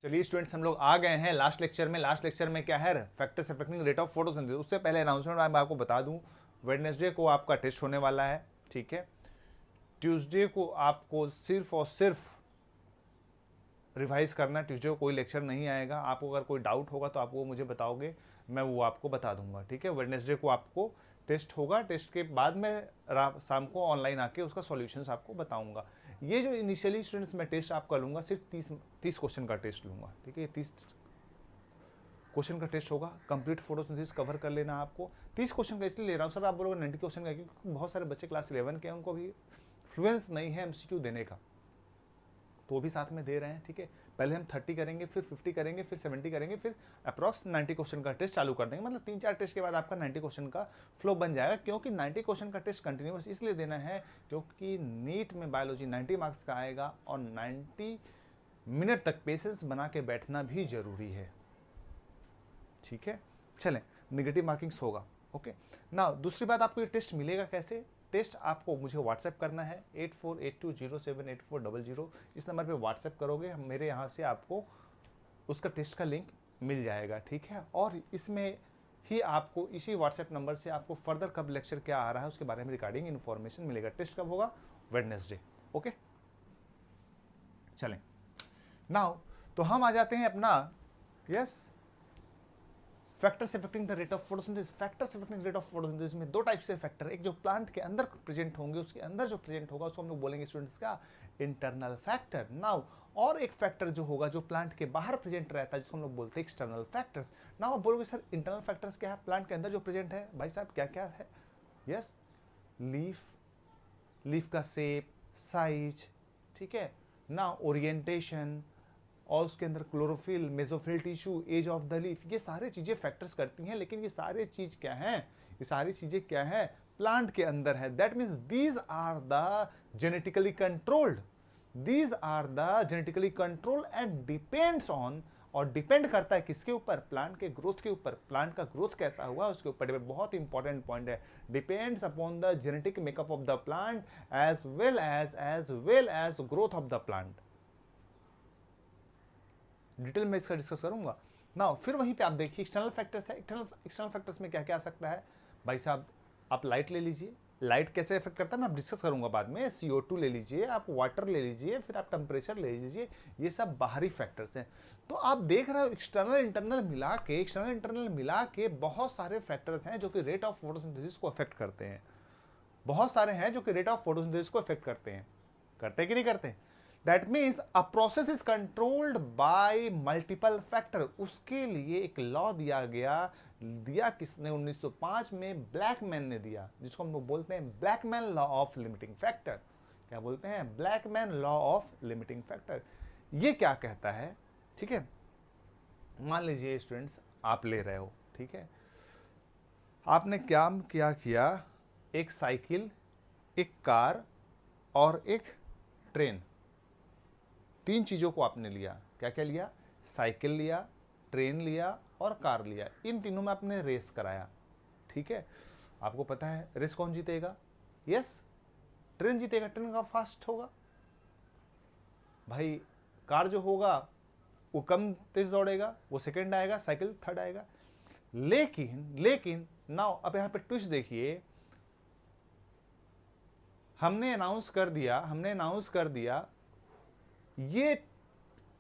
चलिए स्टूडेंट्स, हम लोग आ गए हैं लास्ट लेक्चर में। लास्ट लेक्चर में क्या है, factors affecting rate of photosynthesis. उससे पहले अनाउंसमेंट मैं आपको बता दूं, वेडनेसडे को आपका टेस्ट होने वाला है, ठीक है। ट्यूसडे को आपको सिर्फ और सिर्फ रिवाइज करना, ट्यूसडे को कोई लेक्चर नहीं आएगा। आपको अगर कोई डाउट होगा तो आप वो मुझे बताओगे, मैं वो आपको बता दूंगा, ठीक है। वेडनेसडे को आपको टेस्ट होगा, टेस्ट के बाद मैं शाम को ऑनलाइन आके उसका सॉल्यूशंस आपको बताऊंगा। ये जो इनिशियली स्टूडेंट्स मैं टेस्ट आपका लूंगा, सिर्फ 30 क्वेश्चन का टेस्ट लूंगा, ठीक है। 30 क्वेश्चन का टेस्ट होगा, कंप्लीट फोटोसिंथेसिस कवर कर लेना आपको। 30 क्वेश्चन का इसलिए ले रहा हूँ सर, आप बोलोगे 90 क्वेश्चन का, क्योंकि बहुत सारे बच्चे क्लास 11 के हैं, उनको भी फ्लुएंस नहीं है एमसीक्यू देने का, तो वो भी साथ में दे रहे हैं, ठीक है। पहले हम 30 करेंगे, फिर 50 करेंगे, फिर 70 करेंगे, फिर अप्रॉक्स 90 क्वेश्चन का टेस्ट चालू कर देंगे। मतलब 3-4 टेस्ट के बाद आपका 90 क्वेश्चन का फ्लो बन जाएगा। क्योंकि 90 क्वेश्चन का टेस्ट कंटिन्यूस इसलिए देना है क्योंकि नीट में बायोलॉजी 90 मार्क्स का आएगा और 90 मिनट तक पेशेंस बना के बैठना भी जरूरी है, ठीक है। चलें, नेगेटिव मार्किंग्स होगा, ओके ना। दूसरी बात, आपको ये टेस्ट मिलेगा कैसे? टेस्ट आपको मुझे व्हाट्सएप करना है 8482078400। इस नंबर पे व्हाट्सएप करोगे, मेरे यहाँ से आपको उसका टेस्ट का लिंक मिल जाएगा, ठीक है। और इसमें ही आपको इसी व्हाट्सएप नंबर से आपको फर्दर कब लेक्चर क्या आ रहा है उसके बारे में रिगार्डिंग इन्फॉर्मेशन मिलेगा। टेस्ट कब होगा? Wednesday, okay. चलें नाउ, तो हम आ जाते हैं अपना factors affecting the rate of photosynthesis. Factors affecting rate of photosynthesis में दो टाइप से फैक्टर, एक जो प्लांट के अंदर प्रेजेंट होंगे, उसके अंदर जो प्रेजेंट होगा उसको हम लोग बोलेंगे स्टूडेंट्स का इंटरनल फैक्टर नाउ। और एक फैक्टर जो होगा जो प्लांट के बाहर प्रेजेंट रहता है, जिसको हम लोग बोलते हैं एक्सटर्नल फैक्टर्स। नाउ आप बोलोगे सर इंटरनल फैक्टर्स क्या है, प्लांट के अंदर जो प्रेजेंट है? भाई साहब क्या क्या है? यस, लीफ का शेप, साइज, ठीक है ना, ओरिएंटेशन, और उसके अंदर chlorophyll, mesophyll tissue, age of the leaf, ये सारी चीजें फैक्टर्स करती हैं। लेकिन ये सारी चीज क्या हैं? ये सारी चीजें क्या है? प्लांट के अंदर है। That means these are the genetically controlled, these are the genetically control and depends on, और डिपेंड करता है किसके ऊपर? प्लांट के ग्रोथ के ऊपर। प्लांट का ग्रोथ कैसा हुआ उसके ऊपर, बहुत इंपॉर्टेंट पॉइंट है। Depends upon the genetic makeup of the plant as well as growth of the plant. Detail में इसका डिस्कस करूंगा ना। फिर वहीं पे आप देखिए एक्सटर्नल फैक्टर्स है। एक्सटर्नल फैक्टर्स में क्या क्या आ सकता है? भाई साहब आप लाइट ले लीजिए, लाइट कैसे इफेक्ट करता है मैं डिस्कस करूंगा बाद में। CO2 ले लीजिए, आप वाटर ले लीजिए, फिर आप टेम्परेचर ले लीजिए, ये सब बाहरी फैक्टर्स हैं। तो आप देख रहे हो एक्सटर्नल इंटरनल मिला के बहुत सारे फैक्टर्स हैं जो कि रेट ऑफ फोटोसिंथेसिस को अफेक्ट करते हैं। बहुत सारे हैं जो कि रेट ऑफ फोटोसिंथेसिस को अफेक्ट करते हैं कि नहीं करते? That means a process is controlled by multiple factor. उसके लिए एक लॉ दिया किसने? 1905 में ब्लैकमैन ने दिया, जिसको हम लोग बोलते हैं Blackman law of limiting factor. क्या बोलते हैं? Blackman law of limiting factor. ये क्या कहता है? ठीक है, मान लीजिए स्टूडेंट्स आप ले रहे हो, ठीक है, आपने क्या किया, एक साइकिल, एक कार और एक ट्रेन, तीन चीजों को आपने लिया। क्या क्या लिया? साइकिल लिया, ट्रेन लिया और कार लिया। इन तीनों में आपने रेस कराया, ठीक है। आपको पता है रेस कौन जीतेगा? यस, ट्रेन जीतेगा, ट्रेन का फास्ट होगा। भाई कार जो होगा वो कम तेज दौड़ेगा, वो सेकंड आएगा, साइकिल थर्ड आएगा। लेकिन नाउ अब यहां पे ट्विस्ट देखिए, हमने अनाउंस कर दिया, ये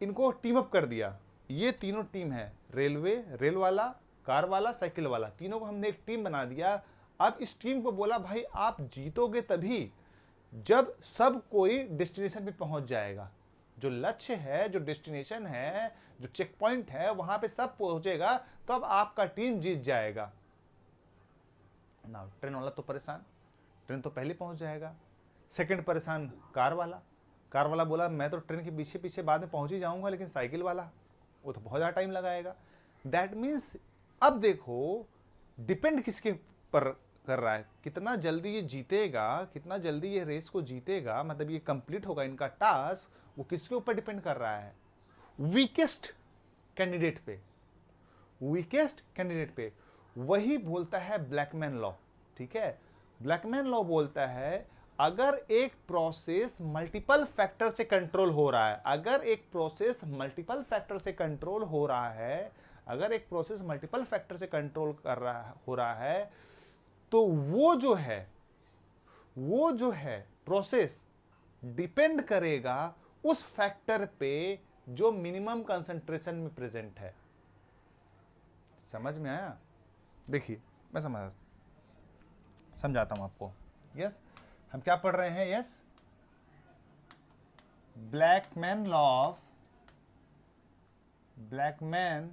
इनको टीम अप कर दिया। ये तीनों टीम है, रेल वाला, कार वाला, साइकिल वाला, तीनों को हमने एक टीम बना दिया। अब इस टीम को बोला भाई आप जीतोगे तभी जब सब कोई डेस्टिनेशन पे पहुंच जाएगा। जो लक्ष्य है, जो डेस्टिनेशन है, जो चेक पॉइंट है, वहां पे सब पहुंचेगा तो अब आपका टीम जीत जाएगा ना। ट्रेन वाला तो परेशान, ट्रेन तो पहले पहुंच जाएगा। सेकंड परेशान कार वाला बोला मैं तो ट्रेन के पीछे पीछे बाद में पहुंच ही जाऊंगा, लेकिन साइकिल वाला वो तो बहुत ज़्यादा टाइम लगाएगा। दैट मीन्स अब देखो डिपेंड किसके पर कर रहा है, कितना जल्दी ये जीतेगा, कितना जल्दी ये रेस को जीतेगा, मतलब ये कंप्लीट होगा इनका टास्क, वो किसके ऊपर डिपेंड कर रहा है? वीकेस्ट कैंडिडेट पे। वही बोलता है ब्लैकमैन लॉ, ठीक है। ब्लैकमैन लॉ बोलता है अगर एक प्रोसेस मल्टीपल फैक्टर से कंट्रोल हो रहा है, अगर एक प्रोसेस मल्टीपल फैक्टर से कंट्रोल हो रहा है, अगर एक प्रोसेस मल्टीपल फैक्टर से कंट्रोल हो रहा है, तो वो जो है प्रोसेस डिपेंड करेगा उस फैक्टर पे जो मिनिमम कंसंट्रेशन में प्रेजेंट है। समझ में आया? देखिए मैं समझाता हूं आपको। यस, हम क्या पढ़ रहे हैं? Yes, Blackman law of, Blackman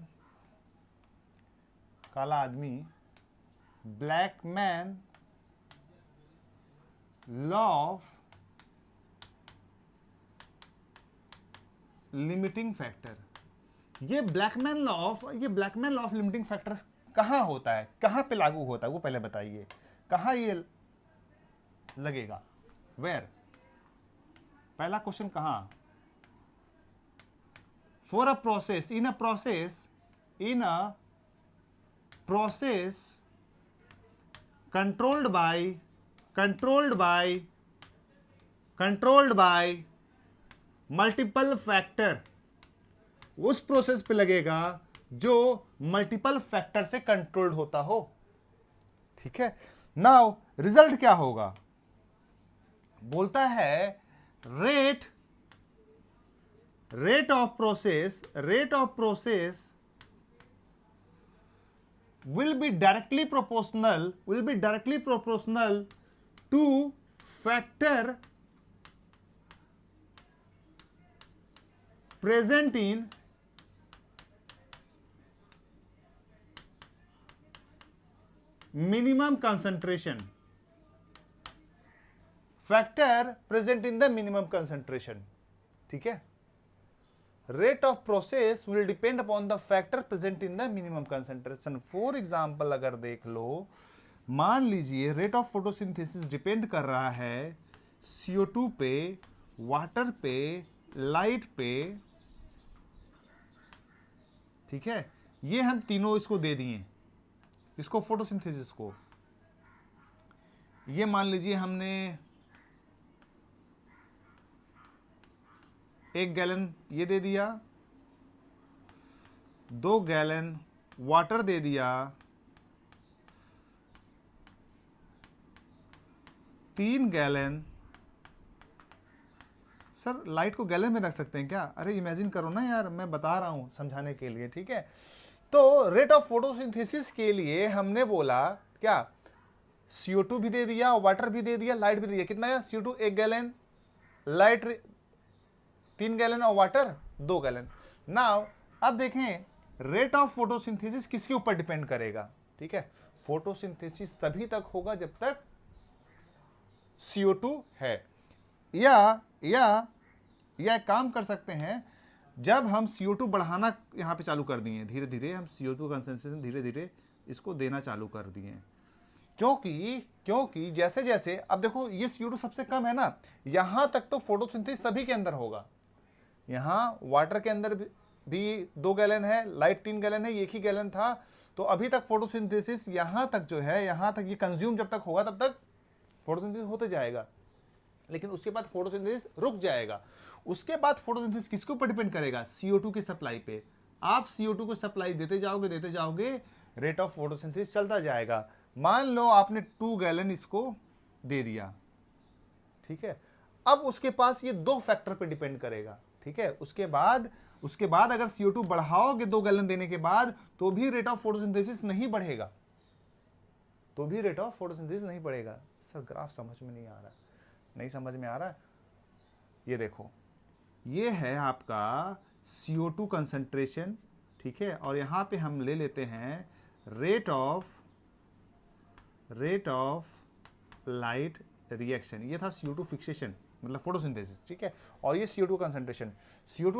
काला आदमी, Blackman law of limiting factor. ये Blackman law of limiting factor कहां होता है, कहां पे लागू होता है, वो पहले बताइए। कहां ये लगेगा? वेयर? पहला क्वेश्चन कहां? For a process, in a process controlled by multiple factor, उस प्रोसेस पे लगेगा जो मल्टीपल फैक्टर से कंट्रोल्ड होता हो। ठीक है, नाउ रिजल्ट क्या होगा? बोलता है rate of process will be directly proportional to factor present in minimum concentration, factor present in the minimum concentration. ठीक है, rate of process will depend upon the factor present in the minimum concentration. For example अगर देख लो, मान लीजिए rate of photosynthesis depend कर रहा है CO2 पे, वाटर पे, लाइट पे। ठीक है, ये हम तीनों इसको दे दिए, इसको फोटोसिंथेसिस को। ये मान लीजिए हमने 1 गैलन ये दे दिया, 2 गैलन वाटर दे दिया, 3 गैलन। सर लाइट को गैलन में रख सकते हैं क्या? अरे इमेजिन करो ना यार, मैं बता रहा हूं समझाने के लिए। ठीक है, तो रेट ऑफ फोटोसिंथेसिस के लिए हमने बोला क्या, CO2 भी दे दिया, वाटर भी दे दिया, लाइट भी दे दिया। कितना है? CO2 1 गैलन, लाइट 3 गैलन और वाटर 2 गैलन। नाउ अब देखें रेट ऑफ फोटोसिंथेसिस किसके ऊपर डिपेंड करेगा? ठीक है, फोटोसिंथेसिस तभी तक होगा जब तक CO2 है, या एक काम कर सकते हैं, जब हम CO2 बढ़ाना यहां पे चालू कर दिए, धीरे धीरे हम CO2 कंसंट्रेशन धीरे धीरे इसको देना चालू कर दिए, क्योंकि जैसे जैसे अब देखो ये CO2 सबसे कम है ना, यहां तक तो फोटोसिंथेसिस सभी के अंदर होगा। यहां वाटर के अंदर भी 2 गैलन है, लाइट 3 गैलन है, ये 1 ही गैलन था। तो अभी तक फोटोसिंथेसिस यहां तक जो है, यहां तक ये कंज्यूम जब तक होगा तब तक फोटोसिंथेसिस होते जाएगा, लेकिन उसके बाद फोटोसिंथेसिस रुक जाएगा। उसके बाद फोटोसिंथेसिस किसके ऊपर डिपेंड करेगा? CO2 की सप्लाई पे। आप CO2 को सप्लाई देते जाओगे, रेट ऑफ फोटोसिंथेसिस चलता जाएगा। मान लो आपने 2 गैलन इसको दे दिया। ठीक है, अब उसके पास ये 2 फैक्टर पे डिपेंड करेगा। ठीक है, उसके बाद अगर CO2 बढ़ाओगे 2 गैलन देने के बाद, तो भी रेट ऑफ फोटोसिंथेसिस नहीं बढ़ेगा, सर ग्राफ समझ में नहीं आ रहा, नहीं समझ में आ रहा है? ये देखो, ये है आपका CO2 कंसंट्रेशन। ठीक है, और यहां पे हम ले लेते हैं रेट ऑफ लाइट रिएक्शन। ये था CO2 फिक्सेशन, मतलब फोटोसिंथेसिस। ठीक है, और ये CO2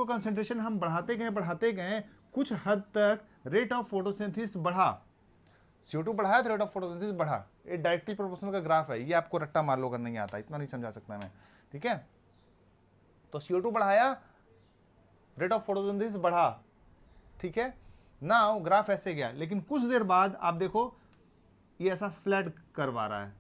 कंसंट्रेशन हम बढ़ाते गए, कुछ हद तक रेट ऑफ फोटोसिंथेसिस बढ़ा। CO2 बढ़ाया तो रेट ऑफ फोटोसिंथेसिस बढ़ा। ये डायरेक्टली प्रोपोर्शनल का ग्राफ है, ये आपको रट्टा मार लो अगर नहीं आता, इतना नहीं समझा सकता मैं। ठीक है, तो CO2 बढ़ाया, रेट ऑफ फोटोसिंथेसिस बढ़ा। ठीक है, नाउ ग्राफ ऐसे गया, लेकिन कुछ देर बाद आप देखो ये ऐसा फ्लैट कर्व आ रहा है।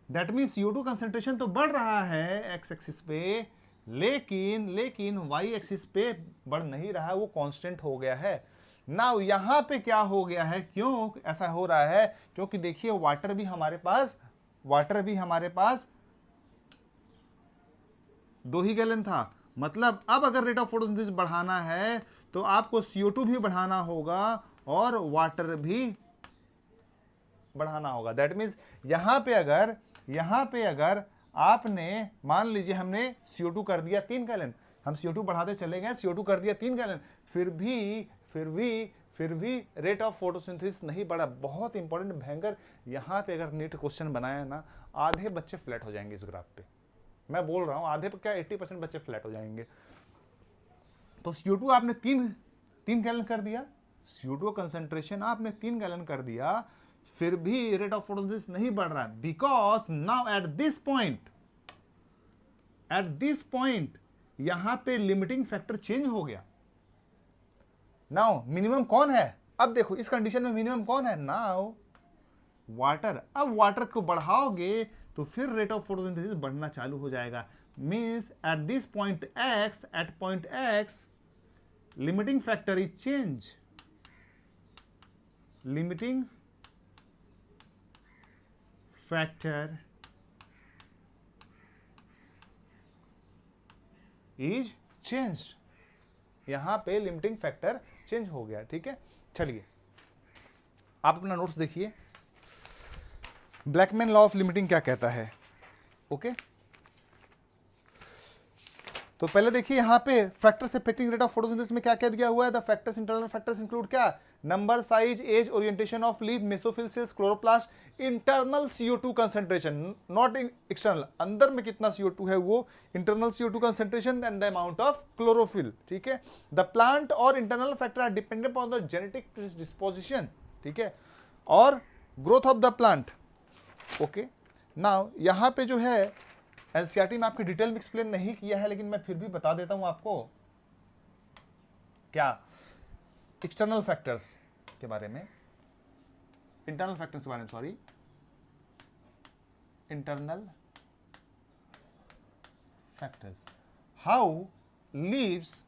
दैट मीन CO2 कंसेंट्रेशन तो बढ़ रहा है एक्स एक्सिस पे, लेकिन वाई एक्सिस पे बढ़ नहीं रहा है, वो कांस्टेंट हो गया है। नाउ यहां पे क्या हो गया है, क्यों ऐसा हो रहा है, क्योंकि देखिए वाटर भी हमारे पास 2 ही गैलन था। मतलब अब अगर रेट ऑफ फोटोसिंथेसिस बढ़ाना है तो आपको CO2 भी बढ़ाना होगा और वाटर भी बढ़ाना होगा। दैट मीन्स यहां पे अगर आपने मान लीजिए हमने CO2 कर दिया 3 गैलन, हम CO2 बढ़ाते चले गए, CO2 कर दिया 3 गैलन, फिर भी रेट ऑफ फोटोसिंथेसिस नहीं बढ़ा। बहुत इंपॉर्टेंट भयंकर, यहां पे अगर नीट क्वेश्चन बनाया ना, आधे बच्चे फ्लैट हो जाएंगे इस ग्राफ पे। मैं बोल रहा हूं आधे पे क्या 80% बच्चे फ्लैट हो जाएंगे। तो CO2 आपने 3 गैलन कर दिया, CO2 कंसेंट्रेशन आपने 3 गैलन कर दिया, फिर भी रेट ऑफ फोटोसिंथेसिस नहीं बढ़ रहा है, because now at this point यहां पे लिमिटिंग फैक्टर चेंज हो गया। नाउ मिनिमम कौन है, अब देखो इस कंडीशन में मिनिमम कौन है, नाउ वाटर। अब वाटर को बढ़ाओगे तो फिर रेट ऑफ फोटोसिंथेसिस बढ़ना चालू हो जाएगा। Means at this point x limiting factor is change, limiting factor is change. यहां पे लिमिटिंग फैक्टर चेंज हो गया। ठीक है, चलिए आप अपना नोट्स देखिए, ब्लैकमैन लॉ ऑफ लिमिटिंग क्या कहता है। ओके, तो पहले देखिए यहां पे factors affecting rate of photosynthesis में क्या कह दिया हुआ है, the factors internal factors include क्या, number, size, age, orientation of leaf, mesophyll cells, chloroplast, internal CO2 concentration, not external, अंदर में कितना CO2 है वो, internal CO2 concentration and the amount of chlorophyll. ठीक है, द प्लांट और internal factor are dependent upon the genetic disposition. ठीक है, और growth of the plant. Okay, now यहां पे जो है एनसीईआरटी में आपके डिटेल में एक्सप्लेन नहीं किया है, लेकिन मैं फिर भी बता देता हूं आपको क्या एक्सटर्नल फैक्टर्स के बारे में, इंटरनल फैक्टर्स के बारे में, sorry, internal factors, how leaves,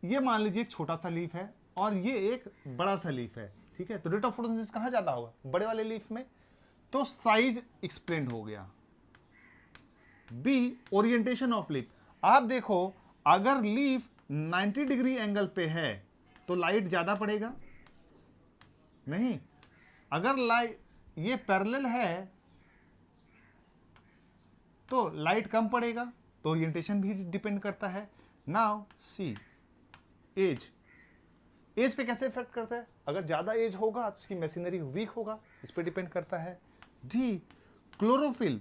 ये मान लीजिए एक छोटा सा लीफ है और ये एक बड़ा सा लीफ है। ठीक है, तो रेट ऑफ फोटोसिंथेसिस कहां ज्यादा होगा, बड़े वाले लीफ में, तो साइज एक्सप्लेन हो गया। बी, ओरिएंटेशन ऑफ लीफ, आप देखो अगर लीफ 90 डिग्री एंगल पे है तो लाइट ज्यादा पड़ेगा, नहीं, अगर लाइट ये पैरेलल है तो लाइट कम पड़ेगा, तो ओरिएंटेशन भी डिपेंड करता है। नाउ सी, एज पे कैसे इफेक्ट करता है, अगर ज्यादा एज होगा तो उसकी मशीनरी वीक होगा, इस पे डिपेंड करता है। डी, क्लोरोफिल,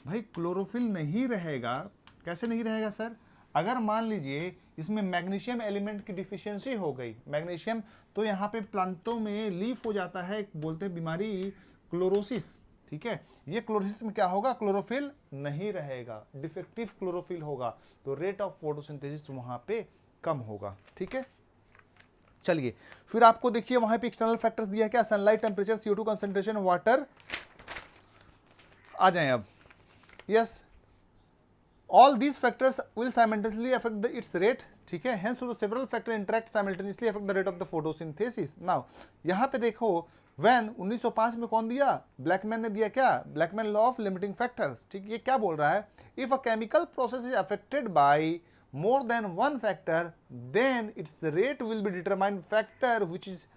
भाई क्लोरोफिल नहीं रहेगा, कैसे नहीं रहेगा सर, अगर मान लीजिए इसमें मैग्नीशियम एलिमेंट की डिफिशियंसी हो गई, मैग्नीशियम, तो यहाँ पे प्लांटों में लीफ हो जाता है, बोलते हैं बीमारी क्लोरोसिस। ठीक है, ये क्लोरोसिस में क्या होगा, क्लोरोफिल नहीं रहेगा, डिफेक्टिव क्लोरोफिल होगा, तो रेट ऑफ फोटोसिंथेसिस वहां पे कम होगा। ठीक है, चलिए फिर आपको देखिए वहां पे एक्सटर्नल फैक्टर्स दिया है क्या, sunlight, temperature, CO2 concentration, water, आ जाएं अब, yes, all these factors will simultaneously affect its rate। ठीक है, hence the several factors interact simultaneously affect the rate of the photosynthesis। now यहां पे देखो when 1905 में कौन दिया, ब्लैकमैन ने दिया, क्या, Blackman law of limiting factors. ठीक, ये क्या बोल रहा है, if a chemical process is affected by more than one factor then its rate will be determined factor which is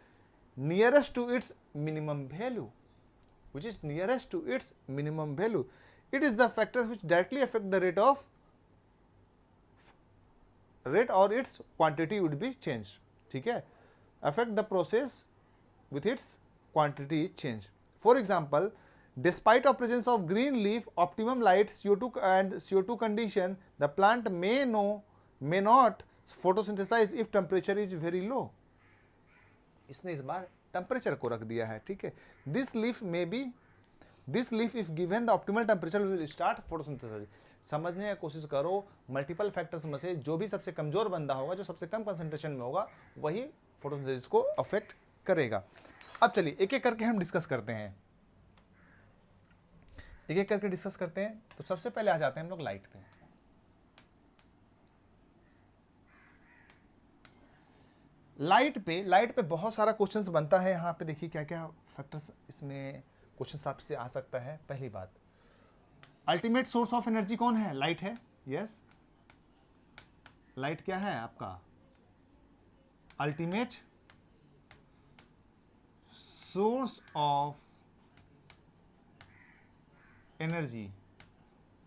nearest to its minimum value, it is the factors which directly affect the rate or its quantity would be changed। ठीक है, affect the process with its quantity change। for example, despite of presence of green leaf, optimum light, CO2 condition, the plant may not photosynthesize if temperature is very low। इसने इस बार temperature को रख दिया है। ठीक है, this leaf if given the optimal temperature will start photosynthesis। समझने की कोशिश करो, मल्टीपल फैक्टर्स में से जो भी सबसे कमजोर बंदा होगा, जो सबसे कम कंसंट्रेशन में होगा, वही फोटोसिंथेसिस को अफेक्ट करेगा। अब चलिए एक एक करके हम डिस्कस करते हैं, एक एक करके डिस्कस करते हैं। तो सबसे पहले आ जाते हैं हम लोग लाइट पे। लाइट पे बहुत सारा क्वेश्चंस बनता है। यहाँ पे देखिए क्या क्या फैक्टर्स इसमें क्वेश्चन आपसे आ सकता है। पहली बात, अल्टीमेट सोर्स ऑफ एनर्जी कौन है? लाइट है। यस, लाइट क्या है आपका? Ultimate source of energy.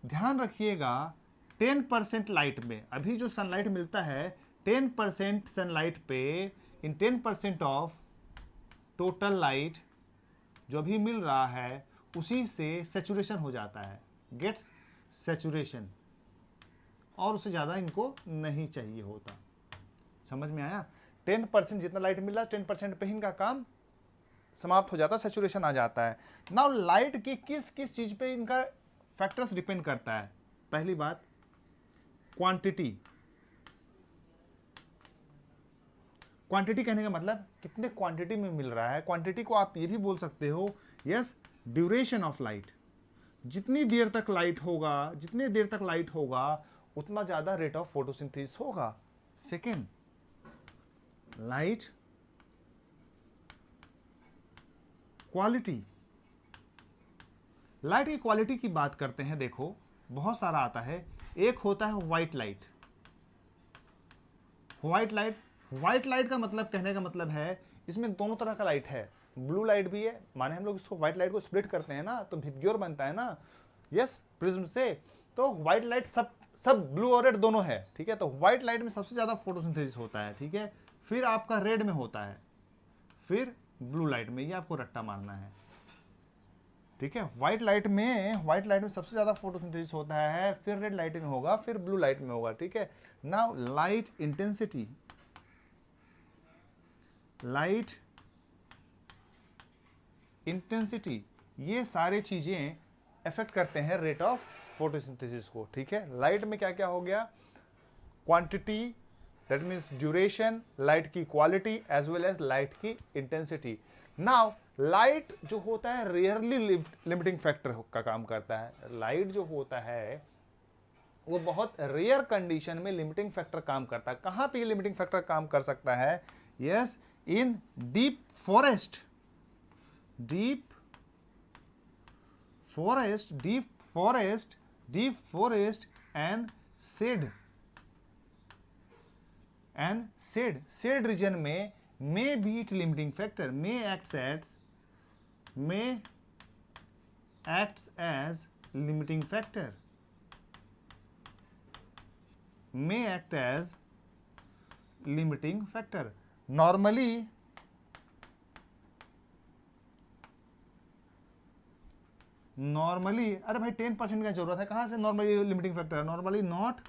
ध्यान रखिएगा 10% लाइट में, अभी जो सनलाइट मिलता है 10% सनलाइट पे, इन 10% ऑफ टोटल लाइट जो भी मिल रहा है उसी से सैचुरेशन हो जाता है, गेट्स सैचुरेशन, और उससे ज़्यादा इनको नहीं चाहिए होता। समझ में आया? 10% जितना लाइट मिल रहा है 10% पे ही इनका काम समाप्त हो जाता है, सैचुरेशन आ जाता है। नाउ लाइट की किस किस चीज़ पे इनका फैक्टर्स डिपेंड करता है? पहली बात, क्वांटिटी। क्वांटिटी कहने का मतलब कितने क्वांटिटी में मिल रहा है। क्वांटिटी को आप ये भी बोल सकते हो, यस, ड्यूरेशन ऑफ लाइट। जितनी देर तक लाइट होगा, जितने देर तक लाइट होगा उतना ज़्यादा रेट ऑफ फोटोसिंथेसिस होगा। Second, light quality. लाइट की क्वालिटी की बात करते हैं, देखो बहुत सारा आता है। एक होता है व्हाइट लाइट। व्हाइट लाइट का मतलब, कहने का मतलब है इसमें दोनों तरह का लाइट है। ब्लू लाइट भी है, माने हम लोग इसको व्हाइट लाइट को स्प्लिट करते हैं ना तो विबग्योर बनता है ना, यस, प्रिज्म से। तो व्हाइट लाइट सब ब्लू और रेड दोनों है, ठीक है। तो व्हाइट लाइट में सबसे ज्यादा फोटोसिंथेसिस होता है, ठीक है। फिर आपका रेड में होता है, फिर ब्लू लाइट में। ये आपको रट्टा मारना है, ठीक है। व्हाइट लाइट में सबसे ज्यादा फोटोसिंथेसिस होता है, फिर रेड लाइट में होगा, फिर ब्लू लाइट में होगा, ठीक है। नाउ लाइट इंटेंसिटी, ये सारे चीजें अफेक्ट करते हैं रेट ऑफ फोटोसिंथेसिस को, ठीक है। लाइट में क्या क्या हो गया? Quantity, that means duration, light की quality as well as light की इंटेंसिटी। नाउ लाइट जो होता है रेयरली लिमिटिंग फैक्टर का काम करता है। लाइट जो होता है वो बहुत रेयर कंडीशन में लिमिटिंग फैक्टर काम करता है। कहां पे लिमिटिंग फैक्टर काम कर सकता है? Yes, in deep forest and shade region में may be it limiting factor, may acts as limiting factor, may act as limiting factor. Normally अरे भाई 10% का जरूरत है, कहां से normally limiting factor? Normally not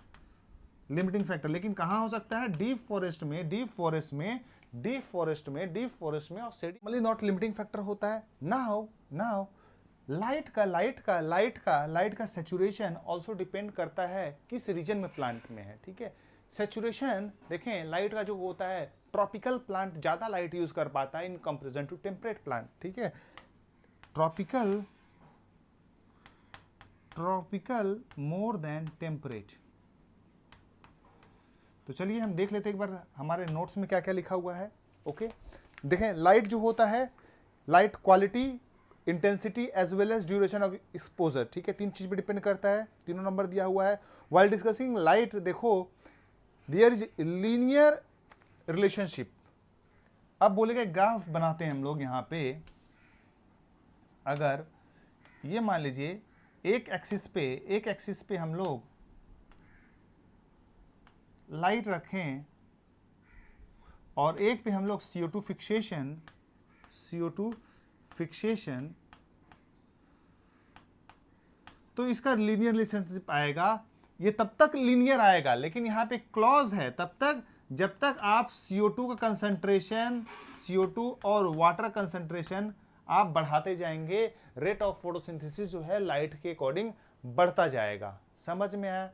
limiting factor, लेकिन कहां हो सकता है? डीप फॉरेस्ट में और नॉर्मली नॉट लिमिटिंग फैक्टर होता है। नाउ लाइट का सैचुरेशन ऑल्सो डिपेंड करता है किस रीजन में प्लांट में है, ठीक है। सैचुरेशन देखें, लाइट का जो होता है, ट्रॉपिकल प्लांट ज्यादा लाइट यूज कर पाता है in comparison to temperate plant, ठीक है। Tropical more than temperate. तो चलिए हम देख लेते हैं एक बार हमारे नोट्स में क्या क्या लिखा हुआ है। ओके, देखें लाइट जो होता है, light quality, intensity as well as duration of exposure, ठीक है। 3 चीज पे डिपेंड करता है, तीनों नंबर दिया हुआ है। व्हाइल डिस्कसिंग लाइट, देखो देयर इज लीनियर रिलेशनशिप। अब बोलेगा ग्राफ बनाते हैं हम लोग यहाँ पे। अगर ये मान लीजिए एक एक्सिस पे हम लोग लाइट रखें और एक पे हम लोग CO2 फिक्सेशन, तो इसका लीनियर रिलेशनशिप आएगा। ये तब तक लीनियर आएगा, लेकिन यहां पे क्लॉज है तब तक जब तक आप CO2 का कंसंट्रेशन, CO2 और वाटर कंसंट्रेशन आप बढ़ाते जाएंगे, रेट ऑफ फोटोसिंथेसिस जो है लाइट के अकॉर्डिंग बढ़ता जाएगा। समझ में आया?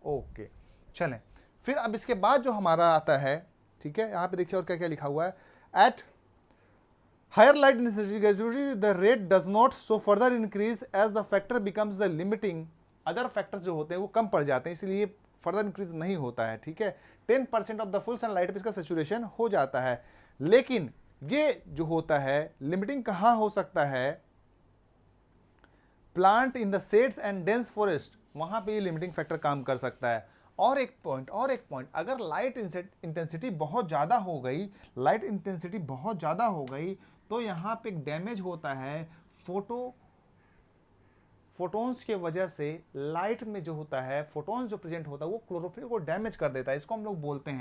ओके, चलें फिर। अब इसके बाद जो हमारा आता है, ठीक है, यहाँ पे देखिए और क्या क्या लिखा हुआ है। At Higher light intensity gradually the rate does not so further increase as the factor becomes the limiting. Other factors जो होते हैं वो कम पड़ जाते हैं, इसलिए फर्दर इंक्रीज नहीं होता है, ठीक है। 10% ऑफ द फुल सनलाइट पे इसका सेचुरेशन हो जाता है। लेकिन ये जो होता है लिमिटिंग कहाँ हो सकता है, plant in the shades and dense forest, वहां पे ये लिमिटिंग फैक्टर काम कर सकता है। और एक पॉइंट, अगर लाइट इंटेंसिटी बहुत ज़्यादा हो गई, लाइट इंटेंसिटी बहुत ज़्यादा हो गई, तो यहाँ पे एक डैमेज होता है फोटोन्स के वजह से। लाइट में जो होता है फोटोन्स जो प्रेजेंट होता है वो क्लोरोफिल को डैमेज कर देता है। इसको हम लोग बोलते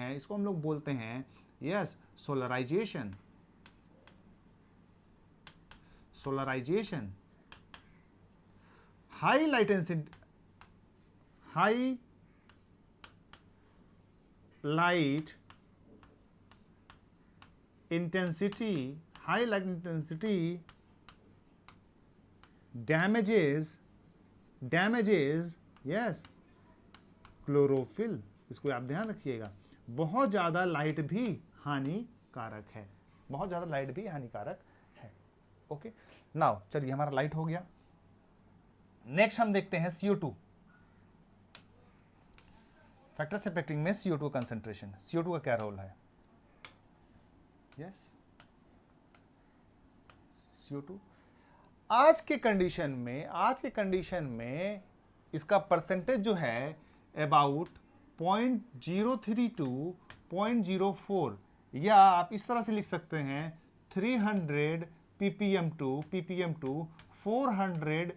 हैं yes solarisation. High light intensity damages yes chlorophyll. इसको आप ध्यान रखिएगा, बहुत ज्यादा लाइट भी हानिकारक है, ओके। नाउ चलिए हमारा लाइट हो गया। नेक्स्ट हम देखते हैं CO2 फैक्टर्स अफेक्टिंग में CO2 कंसंट्रेशन। CO2 का क्या रोल है, यस CO2 आज के कंडीशन में इसका परसेंटेज जो है अबाउट 0.03 to 0.04, या आप इस तरह से लिख सकते हैं 300 ppm to 400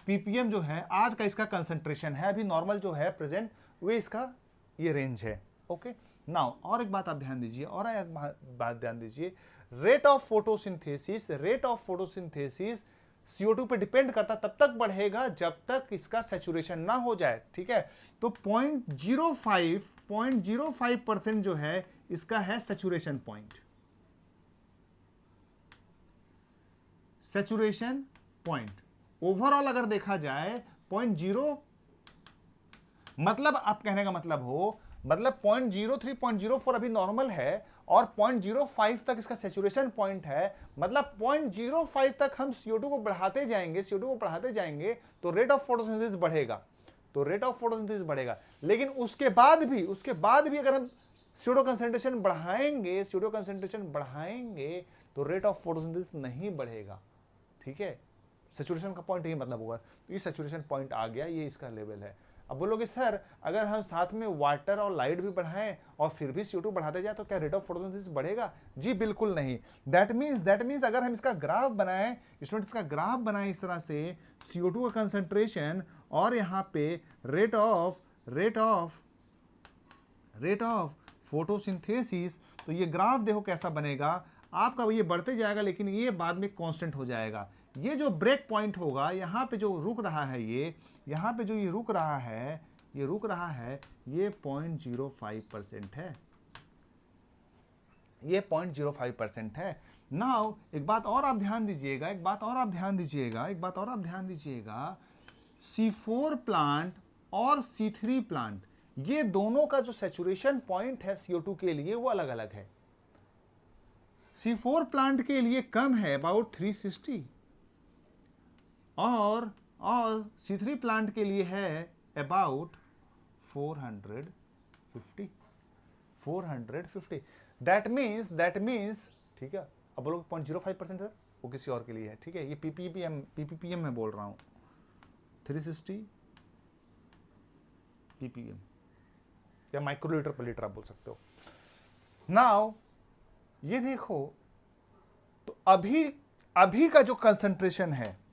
ppm जो है आज का इसका कंसंट्रेशन है। अभी नॉर्मल जो है प्रेजेंट वे इसका ये रेंज है, ओके। नाउ और एक बात आप ध्यान दीजिए, रेट ऑफ फोटोसिंथेसिस CO2 पे डिपेंड करता, तब तक बढ़ेगा जब तक इसका सैचुरेशन ना हो जाए, ठीक है। तो 0.05% जो है इसका है सैचुरेशन पॉइंट। ओवरऑल अगर देखा जाए 0.0 मतलब आप कहने का मतलब 0.03 0.04 अभी नॉर्मल है और 0.05 तक इसका सैचुरेशन पॉइंट है। मतलब 0.05 तक हम CO2 को बढ़ाते जाएंगे तो रेट ऑफ फोटोसिंथेसिस बढ़ेगा। लेकिन उसके बाद भी अगर हम CO2 कंसंट्रेशन बढ़ाएंगे तो रेट ऑफ फोटोसिंथेसिस नहीं बढ़ेगा, ठीक है। सैचुरेशन का पॉइंट यही मतलब होगा। तो ये सैचुरेशन पॉइंट आ गया, ये इसका लेवल है। अब बोलोगे सर अगर हम साथ में वाटर और लाइट भी बढ़ाएं और फिर भी CO2 बढ़ाते जाए तो क्या रेट ऑफ फोटोसिंथेसिस बढ़ेगा? जी बिल्कुल नहीं। दैट मींस अगर हम इसका ग्राफ बनाएं, स्टूडेंट्स का ग्राफ बनाएं इस तरह से, CO2 का कंसंट्रेशन और यहाँ पे रेट ऑफ फोटोसिंथेसिस, तो ये ग्राफ देखो कैसा बनेगा आपका। ये बढ़ते जाएगा लेकिन ये बाद में कांस्टेंट हो जाएगा। ये जो ब्रेक पॉइंट होगा, यहाँ पे जो रुक रहा है, यहाँ पे जो ये रुक रहा है ये 0.05% है, ये 0.05% है। नाउ एक बात और आप ध्यान दीजिएगा, C4 प्लांट और C3 प्लांट, ये दोनों का जो सैचुरेशन पॉइंट है CO2 के लिए वो अलग अलग है। C4 प्लांट के लिए कम है अबाउट 360 और C3 प्लांट के लिए है अबाउट 450। दैट मीन्स ठीक है। अब बोलो 0.05% है वो किसी और के लिए है, ठीक है। ये PPPM में बोल रहा हूं, 360 ppm या माइक्रोलीटर पर लीटर आप बोल सकते हो। नाउ ये देखो तो अभी का जो कंसंट्रेशन है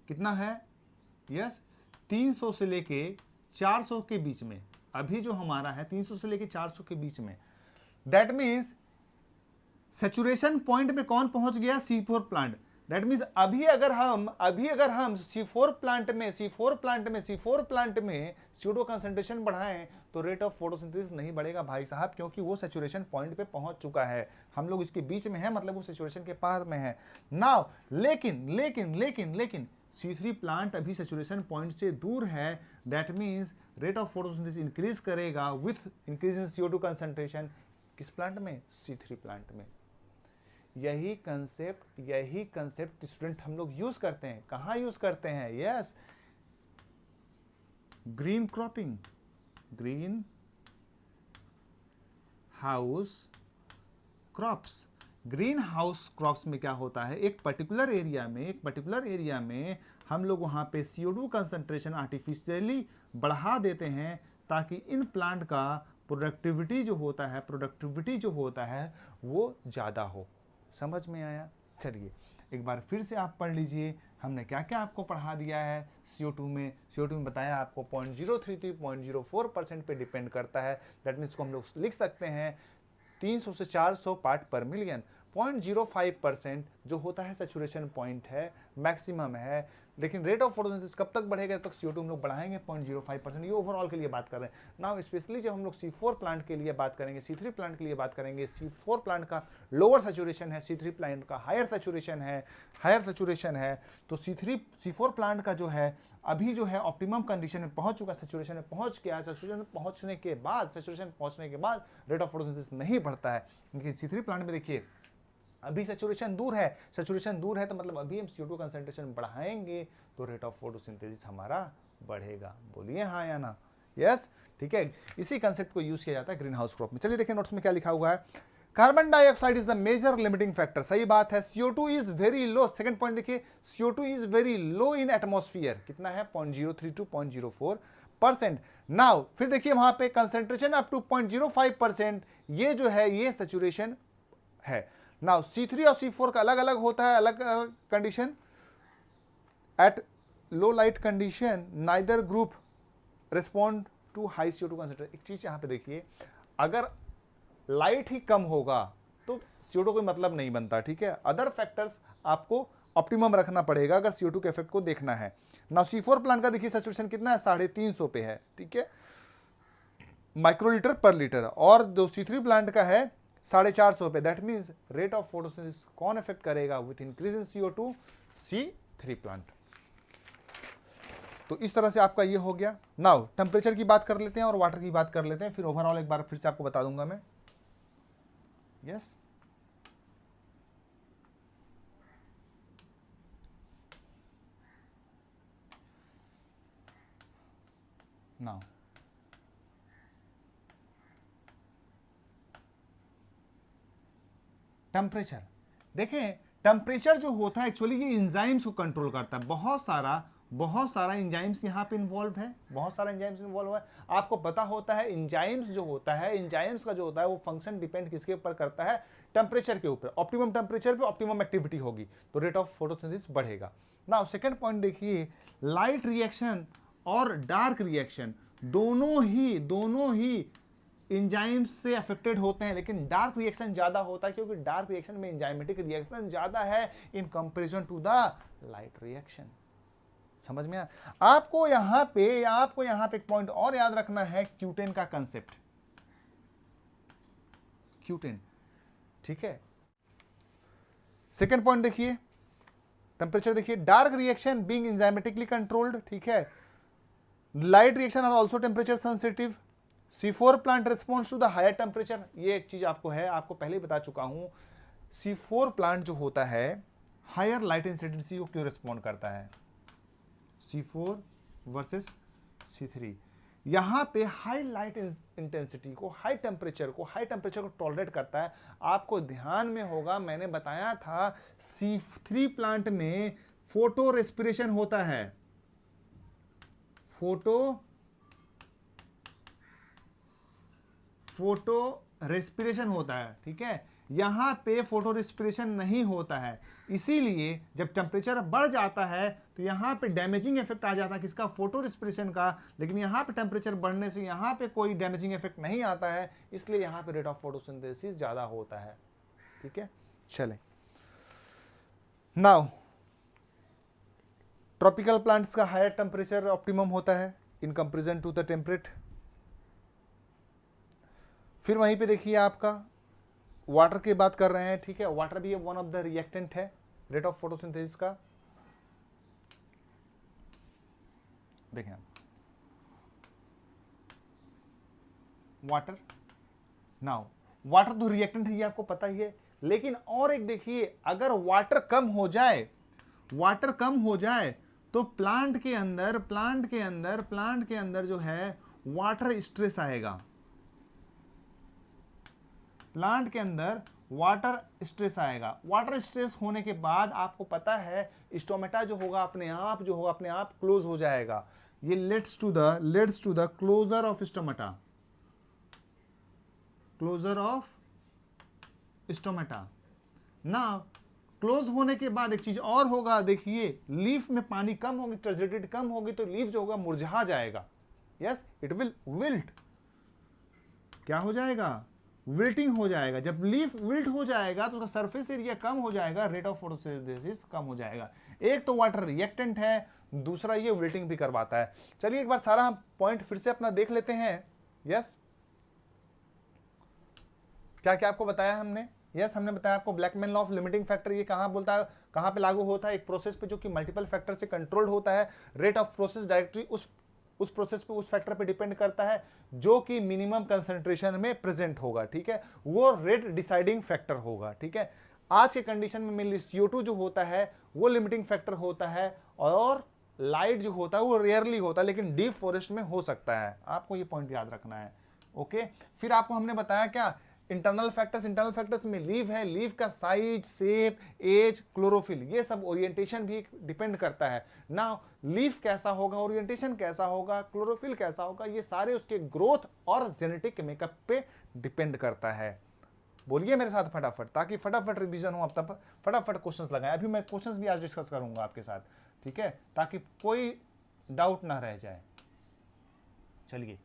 कितना है, यस 300 से लेके 400 के बीच में। अभी जो हमारा है 300 से लेके 400 के बीच में। दैट मीन्स सैचुरेशन पॉइंट में कौन पहुंच गया, C4 प्लांट। दैट मीन्स अभी अगर हम C4 प्लांट में CO2 कंसंट्रेशन बढ़ाएं तो रेट ऑफ फोटोसिंथेसिस नहीं बढ़ेगा भाई साहब, क्योंकि वो सैचुरेशन पॉइंट पे पहुंच चुका है। हम लोग इसके बीच में है, मतलब वो सैचुरेशन के पार में है। नाउ लेकिन C3 प्लांट अभी सैचुरेशन पॉइंट से दूर है। That means rate of photosynthesis increase करेगा with increase in CO2 concentration किस प्लांट में? C3 प्लांट में। यही कंसेप्ट स्टूडेंट हम लोग यूज करते हैं। कहाँ यूज करते हैं? Yes, green cropping, green house crops. Green house crops में क्या होता है, एक पर्टिकुलर एरिया में हम लोग वहाँ पे CO2 कंसंट्रेशन आर्टिफिशियली बढ़ा देते हैं ताकि इन प्लांट का प्रोडक्टिविटी जो होता है वो ज़्यादा हो। समझ में आया? चलिए एक बार फिर से आप पढ़ लीजिए, हमने क्या क्या आपको पढ़ा दिया है। CO2 में बताया आपको 0.03 0.04% पे डिपेंड करता है। दैट मीन्स को हम लोग लिख सकते हैं 300 से 400 पार्ट पर मिलियन। 0.05% जो होता है सैचुरेशन पॉइंट है, मैक्सिमम है। लेकिन रेट ऑफ फोटोसिंथेसिस कब तक बढ़ेगा? तब तक CO2 हम लोग बढ़ाएंगे 0.05%। ये ओवरऑल के लिए बात कर रहे हैं। नाउ स्पेशली जब हम लोग C4 प्लांट के लिए बात करेंगे, C3 प्लांट के लिए बात करेंगे, C4 प्लांट का लोअर सैचुरेशन है, C3 प्लांट का हायर सैचुरेशन है। तो C4 प्लांट का जो है अभी जो है ऑप्टिमम कंडीशन में पहुंच चुका, सैचुरेशन में पहुंच गया। सैचुरेशन पहुंचने के बाद रेट ऑफ फोटोसिंथेसिस नहीं बढ़ता है। लेकिन C3 प्लांट में देखिए अभी सैचुरेशन दूर है तो मतलब अभी हम CO2 कंसंट्रेशन बढ़ाएंगे तो रेट ऑफ फोटोसिंथेसिस हमारा बढ़ेगा। बोलिए हाँ या ना? यस, ठीक है। इसी कंसेप्ट को यूज किया जाता है ग्रीन हाउस क्रॉप में। चलिए देखिए नोट्स में क्या लिखा हुआ है। Carbon dioxide is the major limiting factor. सही बात है। CO2 is very low. Second point देखिए, CO2 is very low in atmosphere. कितना है? 0.03 to 0.04%। नाउ फिर देखिए वहां पे कंसेंट्रेशन अप टू 0.05%। ये जो है ये सैचुरेशन है। नाउ C3 और C4 का अलग अलग होता है, अलग condition. At low light condition neither group respond to high CO2 concentration. एक चीज यहां पे देखिए, अगर लाइट ही कम होगा तो CO2 कोई मतलब नहीं बनता, ठीक है। अदर फैक्टर्स आपको ऑप्टिमम रखना पड़ेगा अगर CO2 के इफेक्ट को देखना है। नाउ C4 प्लांट का देखिए सैचुरेशन कितना है? 350 पे है, ठीक है, माइक्रोलीटर पर लीटर। और जो C3 प्लांट का है 450 पे। That means rate of photosynthesis कौन इफेक्ट करेगा? With increase in CO2, C3 plant. तो इस तरह से आपका ये हो गया। नाउ टेम्परेचर की बात कर लेते हैं और वाटर की बात कर लेते हैं, फिर ओवरऑल एक बार फिर से आपको बता दूंगा मैं। यस, नाउ टेम्परेचर देखें। टेम्परेचर जो होता है एक्चुअली ये एंजाइम्स को कंट्रोल करता है। बहुत सारा एंजाइम्स यहाँ पे इन्वॉल्व है, आपको पता होता है एंजाइम्स का जो होता है वो फंक्शन डिपेंड किसके ऊपर करता है? टेम्परेचर के ऊपर। ऑप्टिमम टेम्परेचर पे ऑप्टिमम एक्टिविटी होगी तो रेट ऑफ फोटोसिंथेसिस बढ़ेगा। नाउ सेकंड पॉइंट देखिए, लाइट रिएक्शन और डार्क रिएक्शन दोनों ही एंजाइम्स से अफेक्टेड होते हैं, लेकिन डार्क रिएक्शन ज्यादा होता है क्योंकि डार्क रिएक्शन में एंजाइमेटिक रिएक्शन ज्यादा है in comparison to the light reaction. समझ में आया? आपको यहां पे एक पॉइंट और याद रखना है, क्यूटेन का कंसेप्ट। क्यूटेन, ठीक है। सेकेंड पॉइंट देखिए, टेम्परेचर देखिए, dark reaction being enzymatically controlled, ठीक है। Light reaction are also temperature sensitive. C4 plant response to the higher temperature. ये एक चीज आपको है, आपको पहले ही बता चुका हूं। C4 प्लांट जो होता है हायर लाइट इंटेंसिटी को क्यों रिस्पॉन्ड करता है? C4 वर्सेस C3, यहां पे हाई लाइट इंटेंसिटी को, हाई टेम्परेचर को टॉलरेट करता है। आपको ध्यान में होगा मैंने बताया था C3 प्लांट में फोटो रेस्पिरेशन होता है। फोटो रेस्पिरेशन होता है, ठीक है। यहां पे फोटो रेस्पिरेशन नहीं होता है, इसीलिए जब टेम्परेचर बढ़ जाता है तो यहां पे डैमेजिंग इफेक्ट आ जाता है किसका? फोटो रेस्पिरेशन का। लेकिन यहां पे टेम्परेचर बढ़ने से यहां पे कोई डैमेजिंग इफेक्ट नहीं आता है, इसलिए यहां पे रेट ऑफ फोटोसिंथेसिस ज्यादा होता है, ठीक है। चले नाउ ट्रॉपिकल प्लांट्स का हायर टेम्परेचर ऑप्टिमम होता है in comparison to the temperate. फिर वहीं पे देखिए आपका वाटर की बात कर रहे हैं, ठीक है। वाटर भी वन ऑफ द रिएक्टेंट है रेट ऑफ फोटोसिंथेसिस का। देखें वाटर। नाउ वाटर तो रिएक्टेंट है, ये आपको पता ही है। लेकिन और एक देखिए, अगर वाटर कम हो जाए, वाटर कम हो जाए तो प्लांट के अंदर जो है वाटर स्ट्रेस आएगा। प्लांट के अंदर वाटर स्ट्रेस आएगा। वाटर स्ट्रेस होने के बाद आपको पता है स्टोमेटा जो होगा अपने आप क्लोज हो जाएगा। ये leads to the closure of stomata, closure of stomata. ना क्लोज होने के बाद एक चीज और होगा, देखिए लीफ में पानी कम होगी, टर्जिडिटी कम होगी तो लीफ जो होगा मुरझा जाएगा। Yes, it will wilt. क्या हो जाएगा? विल्टिंग हो जाएगा। जब लीफ विल्ट हो जाएगा तो उसका सरफेस एरिया कम हो जाएगा, रेट ऑफ फोटोसिंथेसिस कम हो जाएगा। एक तो वाटर रिएक्टेंट है, दूसरा ये विल्टिंग भी करवाता है। चलिए एक बार सारा पॉइंट फिर से अपना देख लेते हैं। यस, क्या क्या आपको बताया हमने? यस, हमने बताया आपको Blackman law of limiting factor ये कहां बोलता है, कहां पे लागू होता है? एक प्रोसेस पे जो कि मल्टीपल फैक्टर से कंट्रोल्ड होता है। रेट ऑफ प्रोसेस डायरेक्टली उस प्रोसेस पे, उस फैक्टर पे डिपेंड करता है जो कि मिनिमम कंसंट्रेशन में प्रेजेंट होगा। ठीक है, वो रेट डिसाइडिंग फैक्टर होगा। ठीक है, आज के कंडीशन में मेनली CO2 जो होता है वो लिमिटिंग फैक्टर होता है, और लाइट जो होता है वो रेयरली होता है, लेकिन डीप फॉरेस्ट में हो सकता है। आपको ये पॉइंट याद रखना है। ओके, फिर आपको हमने बताया क्या इंटरनल फैक्टर्स में लीफ का साइज, शेप, एज, क्लोरोफिल, ये सब ओरिएंटेशन भी डिपेंड करता है ना। लीफ कैसा होगा, ओरिएंटेशन कैसा होगा, क्लोरोफिल कैसा होगा, ये सारे उसके ग्रोथ और जेनेटिक मेकअप पे डिपेंड करता है। बोलिए मेरे साथ फटाफट, ताकि फटाफट रिवीजन हो, अब तक फटाफट क्वेश्चंस लगाएं। अभी मैं क्वेश्चंस भी आज डिस्कस करूंगा आपके साथ, ठीक है, ताकि कोई डाउट ना रह जाए। चलिए,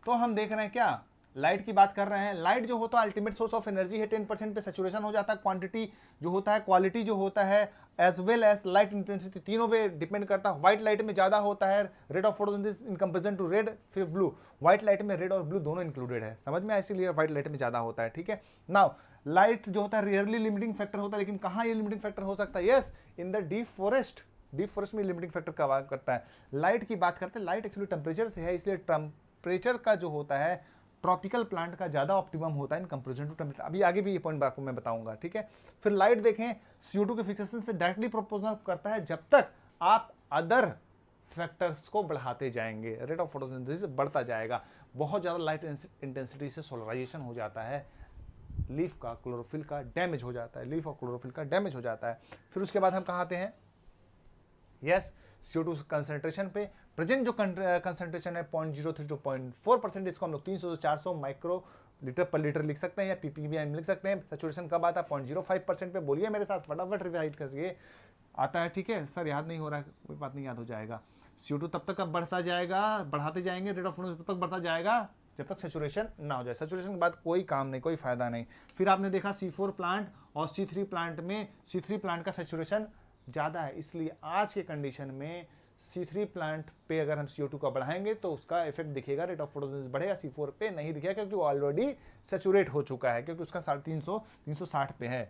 तो हम देख रहे हैं क्या, लाइट की बात कर रहे हैं। लाइट जो होता है अल्टीमेट सोर्स ऑफ एनर्जी है, 10% पे सैचुरेशन हो जाता है। क्वांटिटी जो होता है, क्वालिटी जो होता है, as well as light intensity, तीनों पे डिपेंड करता है। व्हाइट लाइट में ज्यादा होता है rate of photosynthesis in comparison to red, फिर ब्लू। व्हाइट लाइट में रेड और ब्लू दोनों इंक्लूडेड है, समझ में, इसीलिए व्हाइट लाइट में ज्यादा होता है। ठीक है, नाउ लाइट जो होता है रियरली लिमिटिंग फैक्टर होता है, लेकिन कहाँ ये लिमिटिंग फैक्टर हो सकता है? Yes, in the deep forest. Deep forest में लिमिटिंग फैक्टर का बात करता है। लाइट की बात करते हैं, लाइट एक्चुअली टेम्परेचर से है, इसलिए टेम्परेचर का जो होता है ट्रॉपिकल प्लांट का ज्यादा ऑप्टिमम होता है इन कंपैरिजन टू टेम्परेचर। अभी आगे भी ये पॉइंट आपको मैं बताऊंगा। ठीक है, फिर लाइट देखें, CO2 के फिक्सेशन से डायरेक्टली प्रोपोर्शनल करता है जब तक आप अदर फैक्टर्स को बढ़ाते जाएंगे, रेट ऑफ फोटोसिंथेसिस बढ़ता जाएगा। बहुत ज्यादा लाइट इंटेंसिटी से सोलराइजेशन हो जाता है, लीफ का, क्लोरोफिल का डैमेज हो जाता है, लीफ और क्लोरोफिल का डैमेज हो जाता है। फिर उसके बाद हम कहाँ आते हैं? यस, CO2 कंसंट्रेशन पे प्रेजेंट जो कंसंट्रेशन है 0.03 to 0.4%, इसको हम लोग 300 से 400 माइक्रो लीटर पर लीटर लिख सकते हैं या ppm लिख सकते हैं। सैचुरेशन कब आता है? 0.05% पे। बोलिए मेरे साथ फटाफट रिवाइज करिए, आता है? ठीक है सर, याद नहीं हो रहा है, कोई बात नहीं, याद हो जाएगा। CO2 तब तक अब बढ़ता जाएगा, बढ़ाते जाएंगे, रेट ऑफ तब तक बढ़ता जाएगा जब तक सैचुरेशन ना हो जाए। सैचुरेशन के बाद कोई काम नहीं, कोई फायदा नहीं। फिर आपने देखा C4 प्लांट और C3 प्लांट में, C3 प्लांट का सैचुरेशन ज़्यादा है, इसलिए आज के कंडीशन में C3 प्लांट पे अगर हम CO2 का बढ़ाएंगे तो उसका इफेक्ट दिखेगा, रेट ऑफ फोटोसिंथेसिस बढ़ेगा। C4 पे नहीं दिखेगा क्योंकि वो ऑलरेडी सैचुरेट हो चुका है, क्योंकि उसका 350 360 पे है।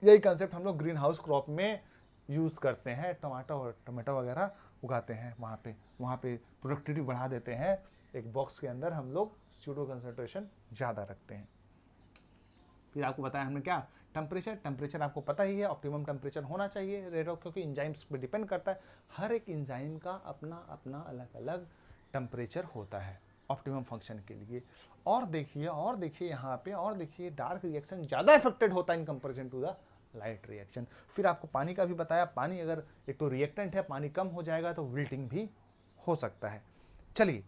यही कंसेप्ट हम लोग ग्रीन हाउस क्रॉप में यूज़ करते हैं, टमाटो वगैरह उगाते हैं, वहाँ पे प्रोडक्टिविटी बढ़ा देते हैं। एक बॉक्स के अंदर हम लोग CO2 कंसंट्रेशन ज़्यादा रखते हैं। फिर आपको बताया हमने क्या, टेम्परेचर आपको पता ही है, ऑप्टिमम टेम्परेचर होना चाहिए रेट ऑफ, क्योंकि इंजाइम्स पे डिपेंड करता है। हर एक इंजाइम का अपना अपना अलग अलग टेम्परेचर होता है ऑप्टिमम फंक्शन के लिए। और देखिए यहाँ पे, और देखिए डार्क रिएक्शन ज़्यादा इफेक्टेड होता है in comparison to the light reaction. फिर आपको पानी का भी बताया, पानी अगर एक तो रिएक्टेंट है, पानी कम हो जाएगा तो विल्टिंग भी हो सकता है। चलिए